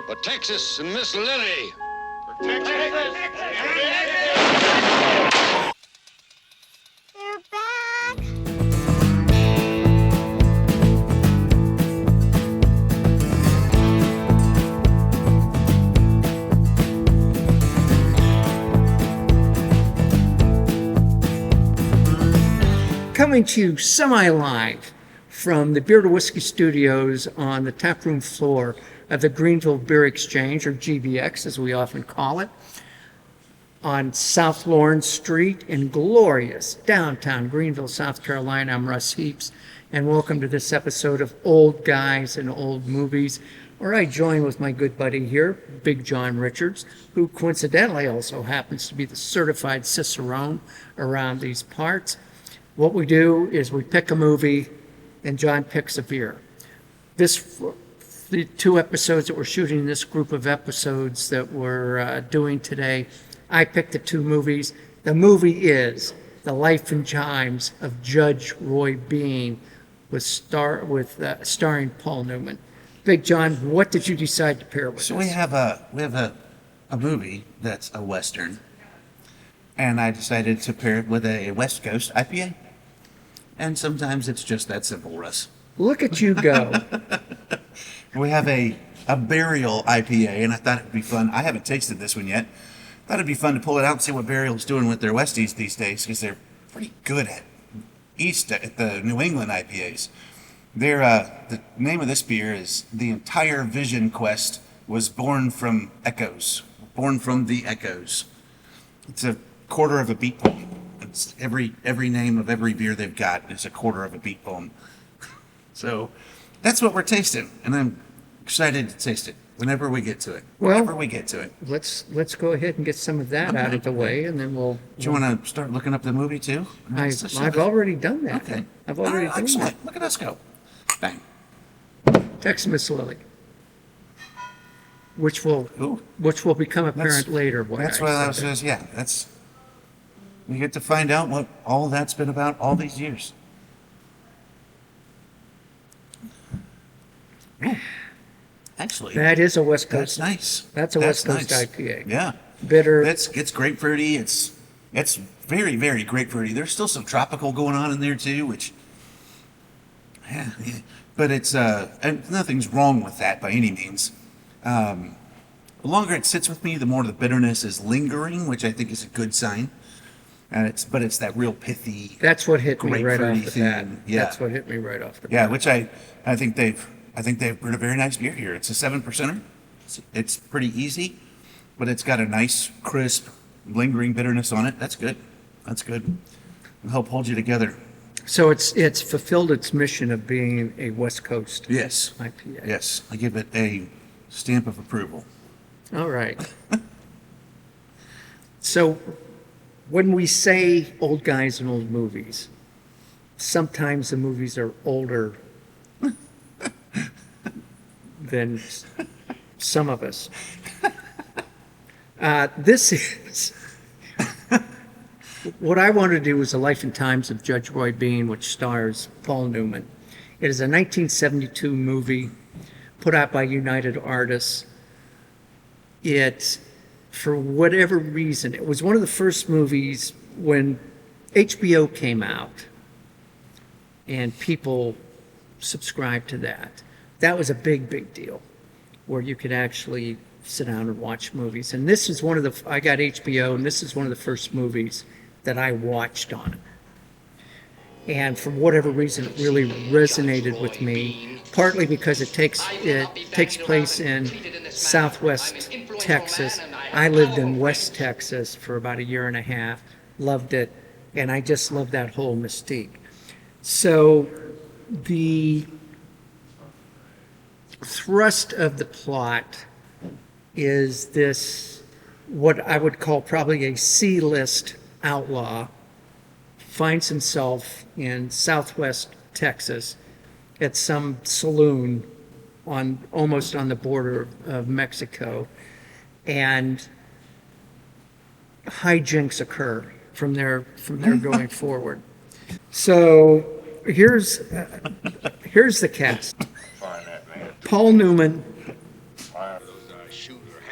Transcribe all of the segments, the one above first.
For Texas and Miss Lily. They're back. Coming to you semi-live from the Beer to Whiskey Studios on the taproom floor of the Greenville Beer Exchange, or GBX as we often call it, on South Lawrence Street in glorious downtown Greenville, South Carolina. I'm Russ Heaps, and welcome to this episode of Old Guys and Old Movies, where I join with my good buddy here, Big Jon Richards, who coincidentally also happens to be the certified cicerone around these parts. What we do is we pick a movie and John picks a beer. The two episodes that we're shooting, this group of episodes that we're doing today, I picked the two movies. The movie is The Life and Times of Judge Roy Bean, starring Paul Newman. Big Jon, what did you decide to pair with? So we have a movie that's a Western, and I decided to pair it with a West Coast IPA. And sometimes it's just that simple, Russ. Look at you go. We have a Burial IPA, and I thought it'd be fun. I haven't tasted this one yet. Thought it'd be fun to pull it out and see what Burial's doing with their Westies these days, because they're pretty good at the New England IPAs. The name of this beer is The Entire Vision Quest Was Born from Echoes. Born from the Echoes. It's a quarter of a beat poem. It's every name of every beer they've got is a quarter of a beat poem. So that's what we're tasting, and I'm excited to taste it whenever we get to it. Let's go ahead and get some of that out of the way, and then we'll. Do you want to start looking up the movie too? I've already done that. Okay. I've already done excellent. that. Look at us go. Bang. Text Miss Lily, which will become apparent later. That's what I was just. Yeah, that's. We get to find out what all that's been about all these years. Ooh. Actually, that is a West Coast. That's nice. That's a West Coast IPA. Yeah, bitter. It's grapefruity. It's very, very grapefruity. There's still some tropical going on in there too, which, yeah. But it's and nothing's wrong with that by any means. The longer it sits with me, the more the bitterness is lingering, which I think is a good sign. And it's that real pithy. That's what hit me right off the bat. Yeah. That's what hit me right off the bat. Yeah, which I think they've brewed a very nice beer here. It's a 7%er. It's pretty easy, but it's got a nice, crisp, lingering bitterness on it. That's good. It'll help hold you together. So it's fulfilled its mission of being a West Coast Yes. IPA. Yes. I give it a stamp of approval. All right. So when we say old guys and old movies, sometimes the movies are older than some of us. This is what I wanted to do was The Life and Times of Judge Roy Bean, which stars Paul Newman. It is a 1972 movie put out by United Artists. It, for whatever reason, it was one of the first movies when HBO came out and people subscribed to that. That was a big deal, where you could actually sit down and watch movies. And this is I got HBO, and this is one of the first movies that I watched on it. And for whatever reason, it really resonated with me, partly because it takes place in Southwest Texas. I lived in West Texas for about a year and a half, loved it, and I just love that whole mystique. So the thrust of the plot is this, what I would call probably a C-list outlaw, finds himself in Southwest Texas at some saloon almost on the border of Mexico, and hijinks occur from there going forward. So here's the cast. Paul Newman,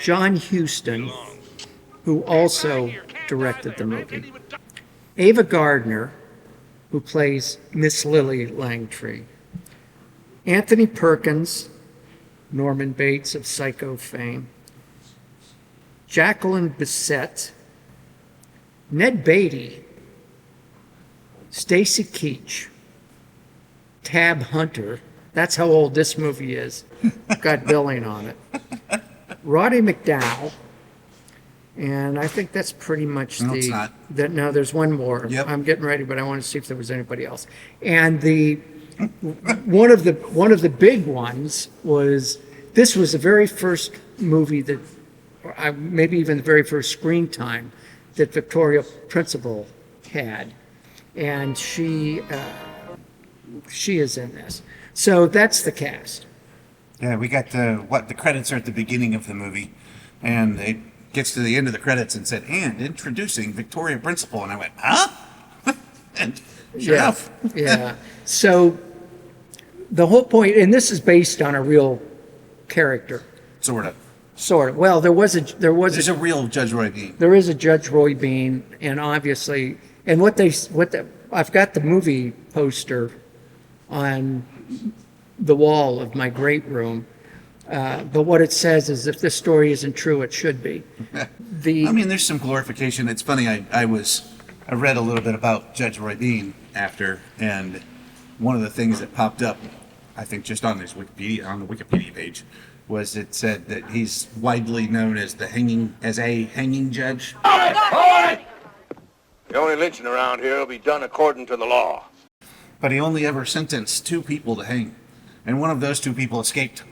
John Huston, who also directed the movie, Ava Gardner, who plays Miss Lily Langtry, Anthony Perkins, Norman Bates of Psycho fame, Jacqueline Bisset, Ned Beatty, Stacy Keach, Tab Hunter, that's how old this movie is, got billing on it, Roddy McDowell, and I think that's pretty much No, it's not. No, there's one more. Yep. I'm getting ready, but I want to see if there was anybody else. And one of the big ones was, this was the very first movie that, maybe even the very first screen time that Victoria Principal had, and she is in this. So that's the cast. Yeah, we got the credits are at the beginning of the movie, and it gets to the end of the credits and said, and introducing Victoria Principal, and I went, huh? And sure enough. Yeah. So the whole point, and this is based on a real character. Sort of. Sort of. Well, there's a real Judge Roy Bean. There is a Judge Roy Bean, and obviously, and I've got the movie poster on the wall of my great room, but what it says is, if this story isn't true, it should be. I mean, there's some glorification. It's funny. I read a little bit about Judge Roy Bean after, and one of the things that popped up, I think, just on the Wikipedia page, was it said that he's widely known as a hanging judge. The only lynching around here will be done according to the law. But he only ever sentenced 2 people to hang, and one of those 2 people escaped.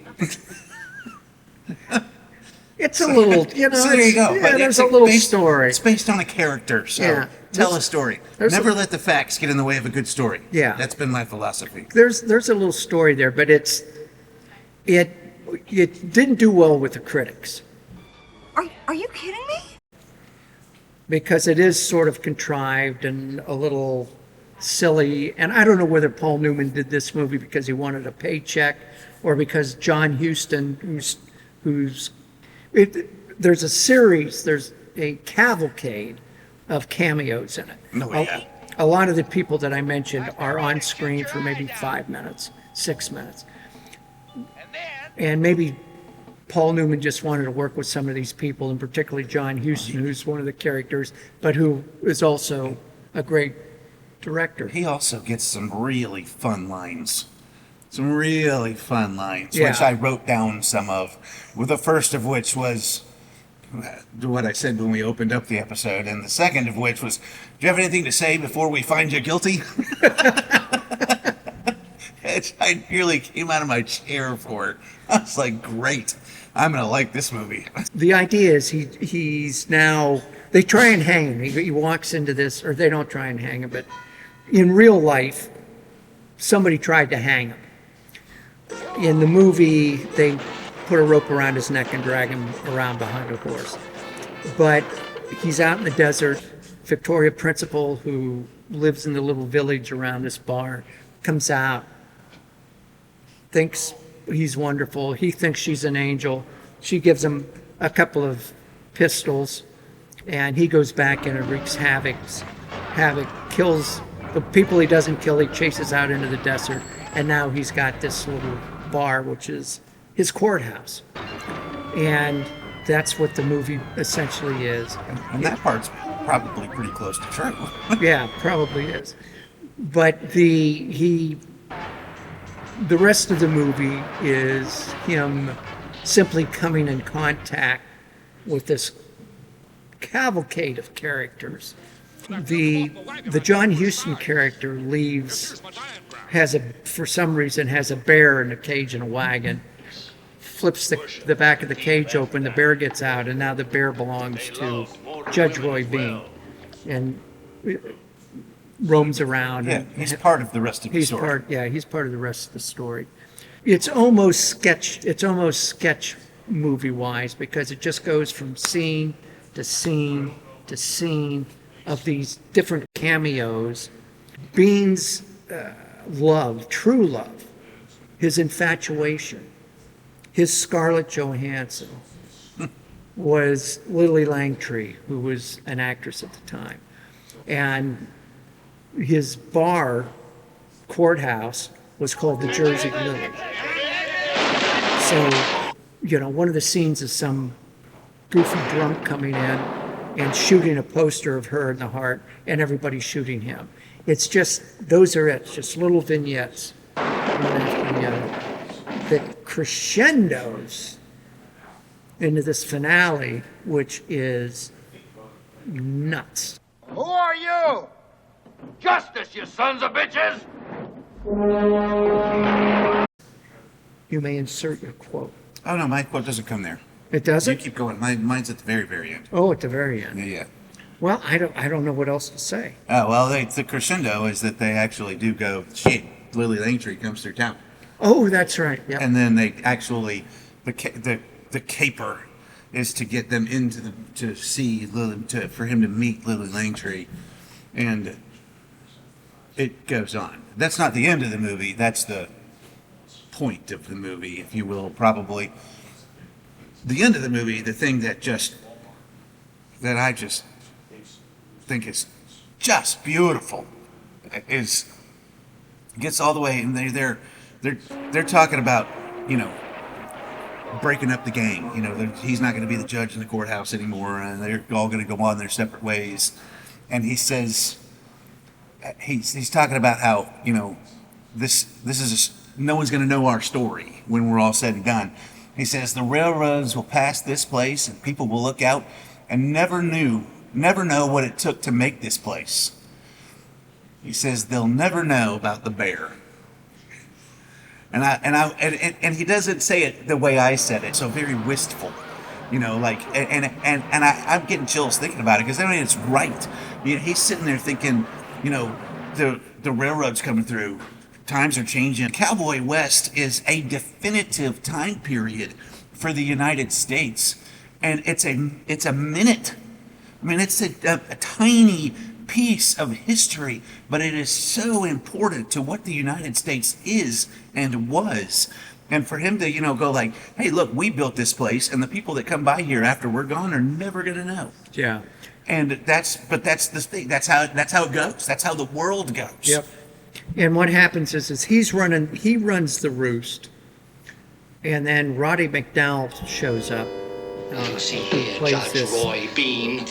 It's a little, So there you go. Yeah, But there's it's a little based, story. It's based on a character, so Yeah. tell a story. Never let the facts get in the way of a good story. Yeah. That's been my philosophy. There's a little story there, but it didn't do well with the critics, Are you kidding me? because it is sort of contrived and a little silly. And I don't know whether Paul Newman did this movie because he wanted a paycheck, or because John Huston, there's a series, there's a cavalcade of cameos in it. No, yeah. A lot of the people that I mentioned are on screen for maybe 5 minutes, 6 minutes. And maybe Paul Newman just wanted to work with some of these people, and particularly John Huston, who's one of the characters, but who is also a great director. He also gets some really fun lines. Which Yeah. I wrote down some of. Well, the first of which was what I said when we opened up the episode, and the second of which was, do you have anything to say before we find you guilty? I nearly came out of my chair for it. I was like, great. I'm going to like this movie. The idea is he's now, they try and hang him. He walks into this, or they don't try and hang him, but in real life, somebody tried to hang him. In the movie, they put a rope around his neck and drag him around behind a horse. But he's out in the desert. Victoria Principal, who lives in the little village around this bar, comes out, thinks he's wonderful. He thinks she's an angel. She gives him a couple of pistols, and he goes back in and wreaks havoc, kills the people he doesn't kill. He chases out into the desert, and now he's got this little bar, which is his courthouse. And that's what the movie essentially is. And that part's probably pretty close to true. Yeah, probably is. But the rest of the movie is him simply coming in contact with this cavalcade of characters. The John Huston character for some reason has a bear in a cage in a wagon, flips the back of the cage open, the bear gets out, and now the bear belongs to Judge Roy Bean, and roams around. Yeah, he's part of the rest of the story. He's part of the rest of the story. It's almost sketch movie wise, because it just goes from scene to scene to scene of these different cameos. Bean's love, true love, his infatuation, his Scarlett Johansson, was Lily Langtry, who was an actress at the time. And his bar, courthouse, was called the Jersey Lily. So, one of the scenes is some goofy drunk coming in and shooting a poster of her in the heart, and everybody shooting him. It's just, those are it, just little vignettes. One after the other. That crescendos into this finale, which is nuts. Who are you? Justice, you sons of bitches! You may insert your quote. Oh no, my quote doesn't come there. It You doesn't? keep going. Mine's at the very, very end. Oh, at the very end. Yeah. Well, I don't know what else to say. Oh well, the crescendo is that they actually do go. Shit, Lily Langtry comes through town, Oh, that's right. Yeah. and then they actually the caper is to get them to see Lily for him to meet Lily Langtry, and it goes on. That's not the end of the movie. That's the point of the movie, if you will, probably. The end of the movie, the thing that I just think is just beautiful, is gets all the way, and they're talking about, breaking up the gang. He's not going to be the judge in the courthouse anymore, and they're all going to go on their separate ways. And he says, he's talking about how this is no one's going to know our story when we're all said and done. He says the railroads will pass this place, and people will look out and never know what it took to make this place. He says they'll never know about the bear. And he doesn't say it the way I said it, so very wistful, I'm getting chills thinking about it, because it's right. He's sitting there thinking, the railroad's coming through, times are changing. Cowboy West is a definitive time period for the United States, and it's a minute. I mean, it's a tiny piece of history, but it is so important to what the United States is and was. And for him to, go like, hey, look, we built this place, and the people that come by here after we're gone are never going to know. Yeah. And that's the thing. That's how it goes. That's how the world goes. Yep. And what happens is he runs the roost, and then Roddy McDowell shows up. See Who here, plays Judge this Roy Bean.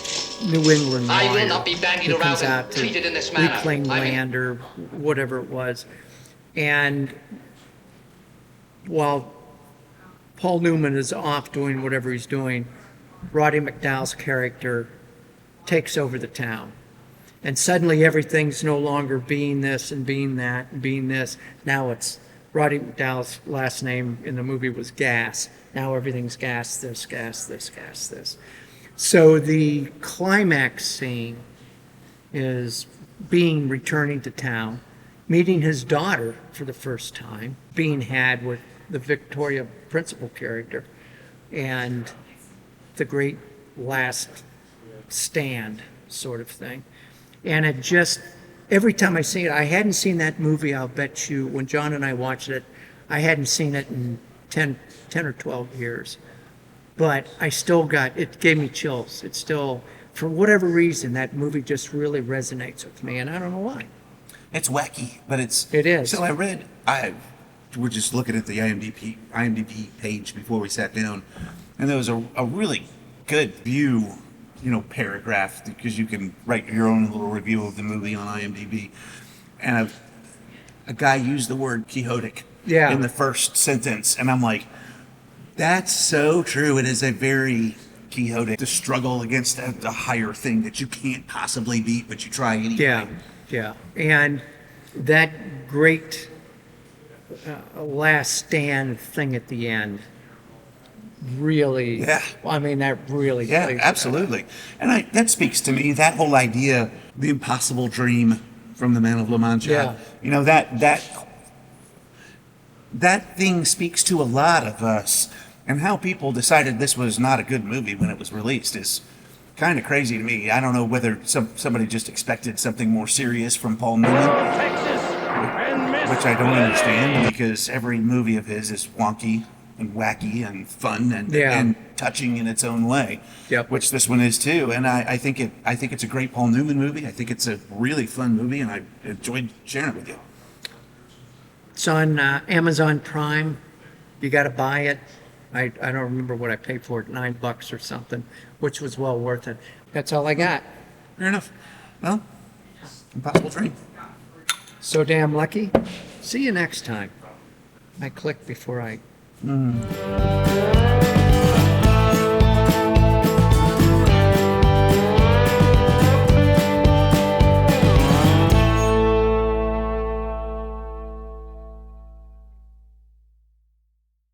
New England lawyer I will not be bandied who around comes and out to treated in this manner. reclaim I mean- land or whatever it was. And while Paul Newman is off doing whatever he's doing, Roddy McDowell's character takes over the town. And suddenly everything's no longer being this and being that and being this. Now it's Roddy McDowell's last name in the movie was Gas. Now everything's gas, this, gas, this, gas, this. So the climax scene is Bean returning to town, meeting his daughter for the first time, being had with the Victoria principal character, and the great last stand sort of thing. And it just, every time I see it, I hadn't seen that movie, I'll bet you, when John and I watched it, I hadn't seen it in 10 or 12 years. But I still it gave me chills. It still, for whatever reason, that movie just really resonates with me, and I don't know why. It's wacky, but It is. So we're just looking at the IMDb page before we sat down, and there was a really good view, paragraph, because you can write your own little review of the movie on IMDb. And a guy used the word quixotic in the first sentence, and I'm like, that's so true. It is a very quixotic, to struggle against a higher thing that you can't possibly beat, but you try anyway. Yeah. And that great last stand thing at the end really, I mean, that really plays it out. Absolutely. And that speaks to me, that whole idea, the impossible dream from the Man of La Mancha. That thing speaks to a lot of us, and how people decided this was not a good movie when it was released is kind of crazy to me. I don't know whether somebody just expected something more serious from Paul Newman, which I don't understand, because every movie of his is wonky wacky and fun and Yeah. and touching in its own way. Yep. Which this one is too. And I think it's a great Paul Newman movie. I think it's a really fun movie, and I enjoyed sharing it with you. It's on Amazon Prime. You got to buy it. I don't remember what I paid for it, $9 or something, which was well worth it. That's all I got. Fair enough. Well, Impossible Train. So damn lucky. See you next time. I clicked before I